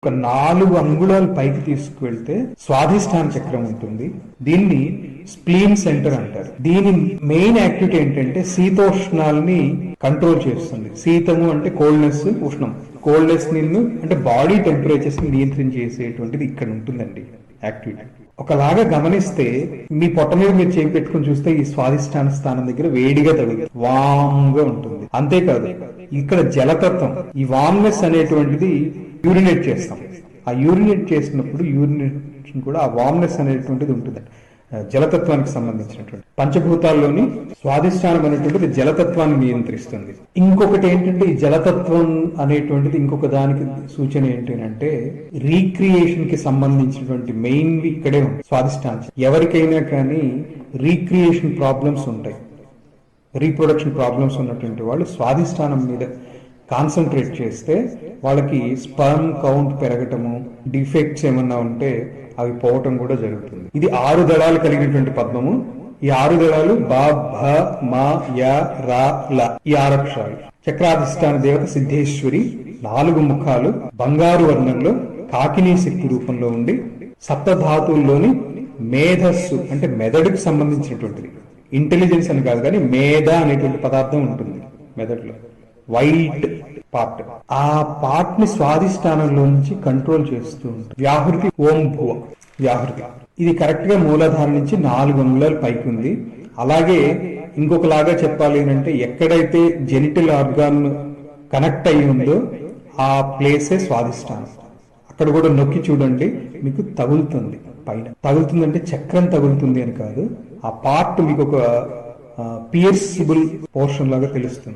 ఒక 4 అంగుళాలు పైకి తీసుకువెళ్తే స్వాధిష్టాన చక్రం ఉంటుంది. దీన్ని స్ప్లీన్ సెంటర్ అంటారు. దీని మెయిన్ యాక్టివిటీ ఏంటంటే శీతోష్ణాలని కంట్రోల్ చేస్తుంది. శీతము అంటే కోల్డ్నెస్, ఉష్ణం. కోల్డ్నెస్ నిన్ను అంటే బాడీ టెంపరేచర్స్ ని నియంత్రించేసేటువంటిది ఇక్కడ ఉంటుందండి యాక్టివిటీ. ఒకలాగా గమనిస్తే మీ పొట్ట మీద మీరు చేయి పెట్టుకుని చూస్తే ఈ స్వాధిష్టాన స్థానం దగ్గర వేడిగా తగులుతుంది, వామ్ గా ఉంటుంది. అంతేకాదు ఇక్కడ జలతత్వం, ఈ వామ్నెస్ అనేటువంటిది యూరినేట్ చేస్తాం. ఆ యూరినేట్ చేసినప్పుడు యూరినేషన్ కూడా ఆ వామ్నెస్ అనేటువంటిది ఉంటుంది. జలతత్వానికి సంబంధించినటువంటి పంచభూతాల్లోని స్వాధిష్టానం అనేటువంటిది జలతత్వాన్ని నియంత్రిస్తుంది. ఇంకొకటి ఏంటంటే ఈ జలతత్వం అనేటువంటిది ఇంకొక దానికి సూచన ఏంటంటే రీక్రియేషన్ కి సంబంధించినటువంటి మెయిన్ ఇక్కడే ఉంది స్వాధిష్టానం. ఎవరికైనా కానీ రీక్రియేషన్ ప్రాబ్లమ్స్ ఉంటాయి, రీప్రొడక్షన్ ప్రాబ్లమ్స్ ఉన్నటువంటి వాళ్ళు స్వాధిష్టానం మీద కాన్సన్ట్రేట్ చేస్తే వాళ్ళకి స్పర్మ్ కౌంట్ పెరగటము, డిఫెక్ట్స్ ఏమన్నా ఉంటే అవి పోవటం కూడా జరుగుతుంది. ఇది 6 దళాలు కలిగినటువంటి పద్మము. ఈ 6 దళాలు బ, భ, మ, య, ర, ల, ఈ 6 అక్షరాలు. చక్రాధిష్టాన దేవత సిద్ధేశ్వరి 4 ముఖాలు, బంగారు వర్ణంలో కాకినీ శక్తి రూపంలో ఉండి సప్తధాతువుల్లోని మేధస్సు అంటే మెదడుకు సంబంధించినటువంటిది. ఇంటెలిజెన్స్ అని కాదు కానీ మేధ అనేటువంటి పదార్థం ఉంటుంది మెదడులో, వైట్ పార్ట్. ఆ పార్ట్ ని స్వాధిష్టానంలో నుంచి కంట్రోల్ చేస్తూ ఉంటుంది. వ్యాహృతి ఓం భువ వ్యాహృతి. ఇది కరెక్ట్ గా మూలాధారం నుంచి 4 అంగుళాలు పైకి ఉంది. అలాగే ఇంకొకలాగా చెప్పాలి అంటే ఎక్కడైతే జెనిటల్ ఆర్గాన్ కనెక్ట్ అయి ఉందో ఆ ప్లేసే స్వాధిష్టానం. అక్కడ కూడా నొక్కి చూడండి, మీకు తగులుతుంది. పైన తగులుతుందంటే చక్రం తగులుతుంది అని కాదు, ఆ పార్ట్ మీకు ఒక పియర్సిబుల్ పోర్షన్ లాగా తెలుస్తుంది.